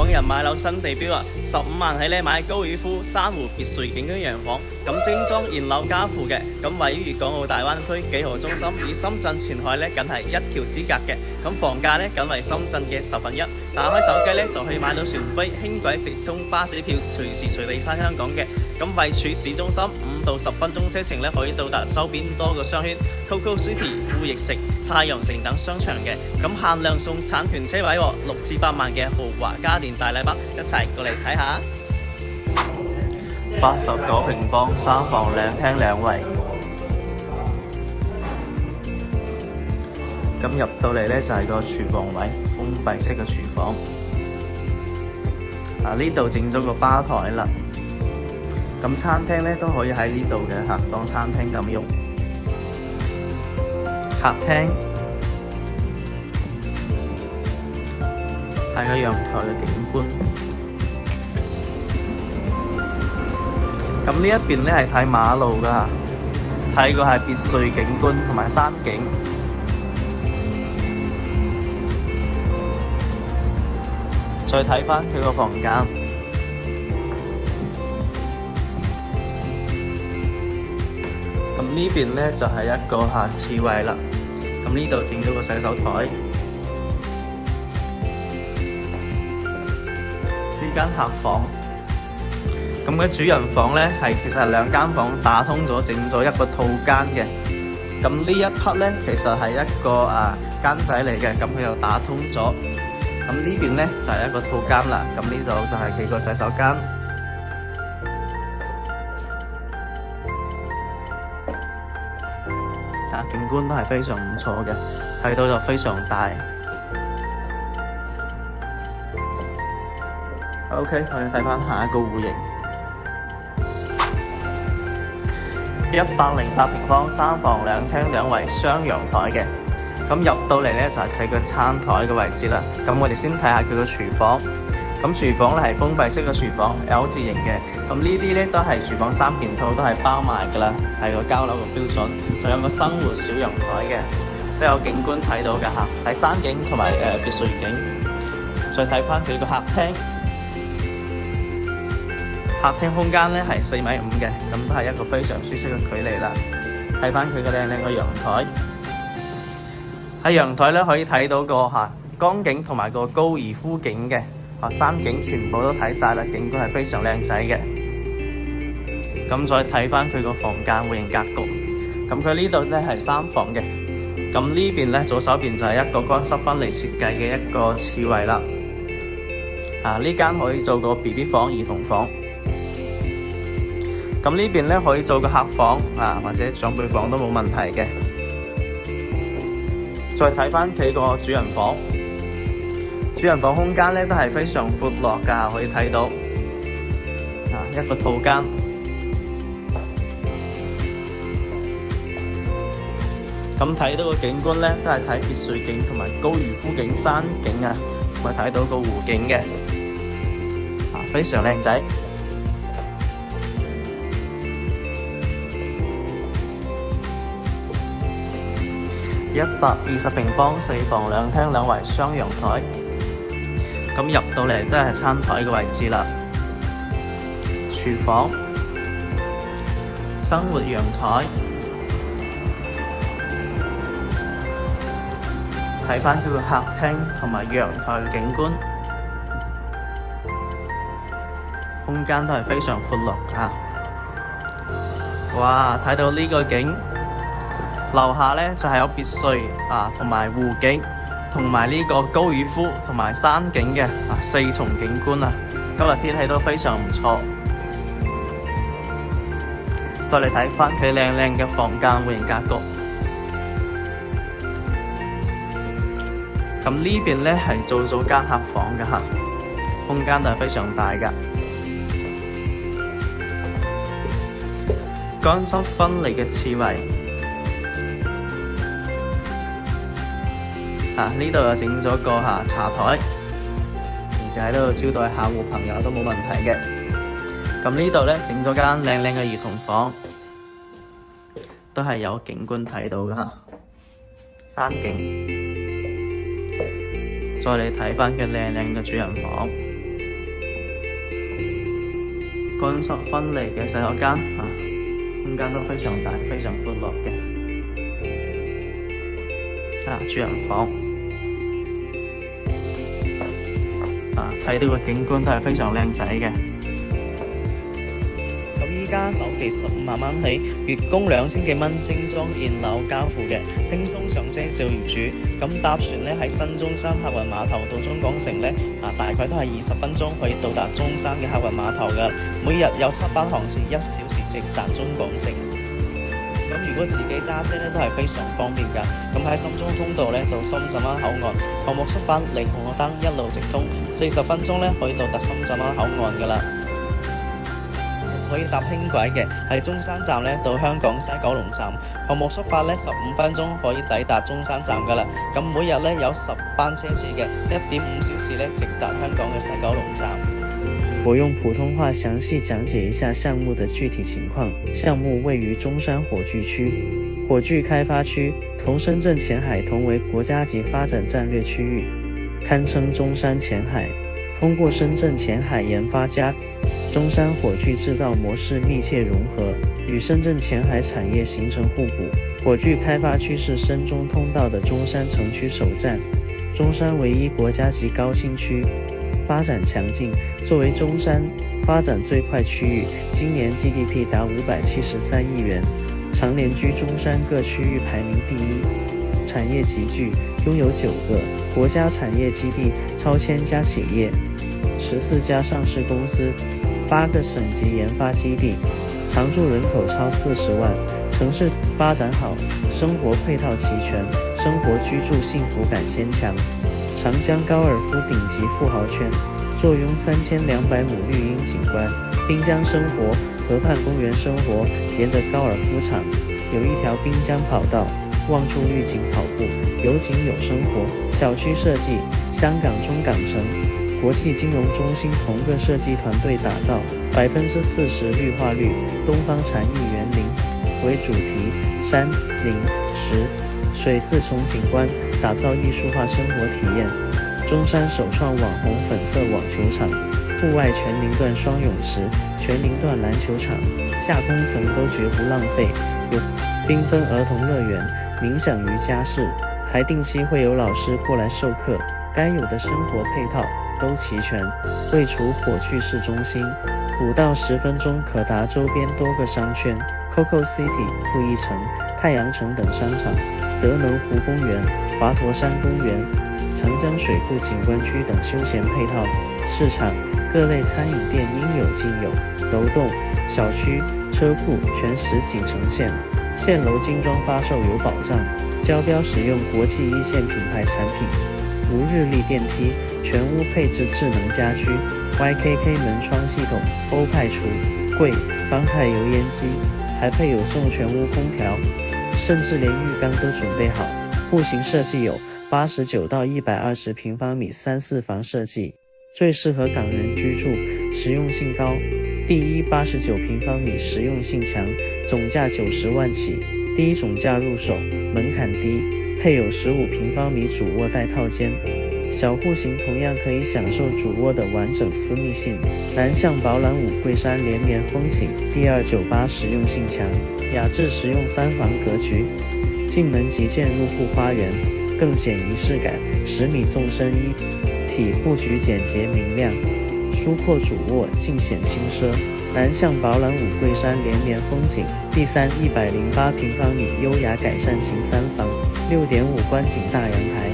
港人買樓新地標啊，15萬起咧買高爾夫珊瑚別墅景區洋房，咁精裝現樓加附嘅，咁位於粵港澳大灣區幾何中心，以深圳前海咧僅係一橋之隔嘅，咁房價咧僅為深圳嘅1/10，打開手機咧就可以買到船飛、輕軌直通巴士票，隨時隨地返香港嘅，咁位處市中心5到10分鐘車程咧可以到達周邊多個商圈 Coco City、富力城、太陽城等商場嘅，咁限量送產權車位，6至8萬嘅豪華家電大禮包，一齊過嚟睇下。89平方3房2廳2衛，咁入到嚟呢就係個廚房位，封閉式嘅廚房。呢度整咗個吧台啦，咁餐廳呢都可以喺呢度嘅嚇，當餐廳咁用。客廳睇個陽台嘅景觀。咁呢一邊呢係睇馬路㗎，睇個係別墅景觀同埋山景。再睇返佢個房間，咁呢邊呢就係一個廁位啦。咁呢度整咗個洗手台。呢間客房，咁嘅主人房呢其實係2間房打通咗，整咗一個套間嘅。咁呢一匹呢其實係一個間仔嚟嘅，咁佢又打通咗。咁呢邊呢就係一個套間啦。咁呢度就係佢個洗手間。景觀都係非常唔錯嘅，睇到就非常大。OK， 我哋睇翻下一個戶型，108平方3房2廳2衛雙陽台嘅。咁入到嚟呢就係個餐台嘅位置啦。咁我哋先睇下佢個廚房。咁廚房呢係封閉式嘅廚房 ，L 字型嘅。咁呢啲呢都係廚房3件套，都係包埋㗎啦，係個交樓嘅標準。仲有個生活小陽台嘅，都有景觀睇到㗎嚇，睇山景同埋別墅景。再睇翻佢個客廳，客廳空間呢係4.5米嘅，咁都係一個非常舒適嘅距離啦。睇翻佢個靚靚嘅陽台，喺陽台呢可以睇到個江景同埋個高爾夫景嘅。山景全部都睇晒啦，景觀係非常靚仔嘅。咁再睇翻佢個房間戶型格局，咁佢呢度呢係3房嘅。咁呢邊呢左手邊就係一個乾濕分離設計嘅一個廁位啦。呢間可以做個 BB 房、兒童房。咁呢邊呢可以做個客房或者長輩房都冇問題嘅。再睇翻佢個主人房。主人房空間呢都係非常闊落㗎，可以睇到一個套間。咁睇到個景觀呢，都係睇別墅景同埋高爾夫景、山景同埋睇到個湖景嘅，非常靚仔。120平方4房2廳2衛雙陽台。咁入到嚟都係餐台嘅位置啦。廚房、生活陽台，睇返佢個客廳同埋陽台嘅景觀，空間都係非常闊落㗎。哇！睇到呢個景，樓下呢就係有別墅同埋湖景。同埋呢個高爾夫同埋山景嘅4重景觀今日天氣都非常唔錯。再嚟睇翻佢靚靚嘅房間戶型格局。咁呢邊呢係做咗間客房嘅嚇，空間都係非常大㗎。乾濕分離嘅廁位。呢度又整咗個茶台，而且喺度招待客戶朋友都冇問題嘅。咁呢度呢，整咗間靚靚嘅兒童房，都係有景觀睇到㗎，山景。再嚟睇返嘅靚靚嘅主人房，乾濕分離嘅洗手間啊，空間都非常大，非常寬落嘅。主人房睇到個景觀都係非常靚仔嘅。咁依家首期15萬蚊起，月供2000幾蚊，精裝現樓交付嘅，輕鬆上車做業主。咁搭船呢，喺新中山客運碼頭到中港城呢，大概都係20分鐘可以到達中山嘅客運碼頭㗎。每日有7班航線，1小時直達中港城。咁如果自己揸車呢，都係非常方便㗎。咁喺深中通道呢，到深圳灣口岸，項目出發領紅綠燈，一路直通，40分鐘呢，可以到達深圳灣口岸㗎啦。可以搭輕軌嘅，喺中山站呢到香港西九龍站，項目出發呢15分鐘可以抵達中山站㗎啦。咁每日呢有10班車次嘅，1.5小時呢直達香港嘅西九龍站。我用普通話詳細講解一下項目的具體情況。項目位於中山火炬區，火炬開發區同深圳前海同為國家級發展戰略區域，堪稱中山前海。通過深圳前海研發加中山火炬製造模式密切融合，與深圳前海產業形成互補。火炬開發區是深中通道的中山城區首站，中山唯一國家級高新區，發展強勁。作為中山發展最快區域，今年 GDP 達573億元，常年居中山各區域排名第一。產業集聚，擁有9個國家產業基地，超1000家企業，14家上市公司，8個省級研發基地，常住人口超40萬，城市發展好，生活配套齊全，生活居住幸福感先強。長江高爾夫頂級富豪圈，坐擁3200畝綠蔭景觀，濱江生活、河畔公園生活，沿着高爾夫場有一條濱江跑道，望出綠景跑步，有景有生活。小區設計，香港中港城國際金融中心同個設計團隊打造，40%綠化率，東方禪意園林為主題，山林石水4重景觀，打造藝術化生活體驗。中山首創網紅粉色網球場，戶外全齡段雙泳池，全齡段籃球場，架空層都絕不浪費，有繽紛兒童樂園、冥想瑜伽室，還定期會有老師過來授課，該有的生活配套都齊全。位處火炬市中心，5到10分鐘可達周邊多個商圈 ，Coco City、富逸城、太陽城等商場，德能湖公園、華佗山公園、長江水庫景觀區等休閒配套。市場各類餐飲店應有盡有，樓棟、小區、車庫全實景呈現，現樓精裝發售有保障，交標使用國際一線品牌產品，無日立電梯，全屋配置智能家居 ，YKK 門窗系統，歐派廚櫃、方太油煙機，還配有送全屋空調，甚至連浴缸都準備好。戶型設計有89到120平方米3、4房設計，最適合港人居住，實用性高。第一89平方米實用性強，總價90萬起，低總價入手，門檻低，配有15平方米主臥帶套間。小戶型同樣可以享受主臥的完整私密性。南向寶朗五桂山連綿風景，第298實用性強，雅致實用3房格局，進門即見入戶花園，更顯儀式感。10米縱深一體佈局簡潔明亮，舒闊主臥盡顯輕奢。南向寶朗五桂山連綿風景，第3 108平方米優雅改善型3房，6.5觀景大陽台，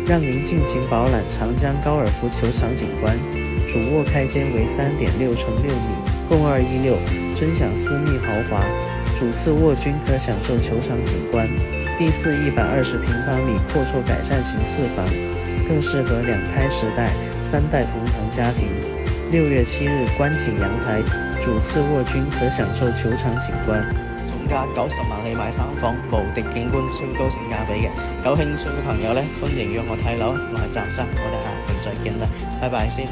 讓您盡情飽覽長江高爾夫球場景觀。主臥開間為3.6乘6米，共216，尊享私密豪華。主次臥均可享受球場景觀。第4 120平方米闊綽改善型4房，更適合2胎時代、3代同堂家庭。6月7日觀景陽台，主次臥均可享受球場景觀。總價90萬起買3房，無敵景觀，超高性價比嘅。有興趣嘅朋友呢，歡迎約我睇樓。我係湛生，我哋下期再見啦，拜拜先。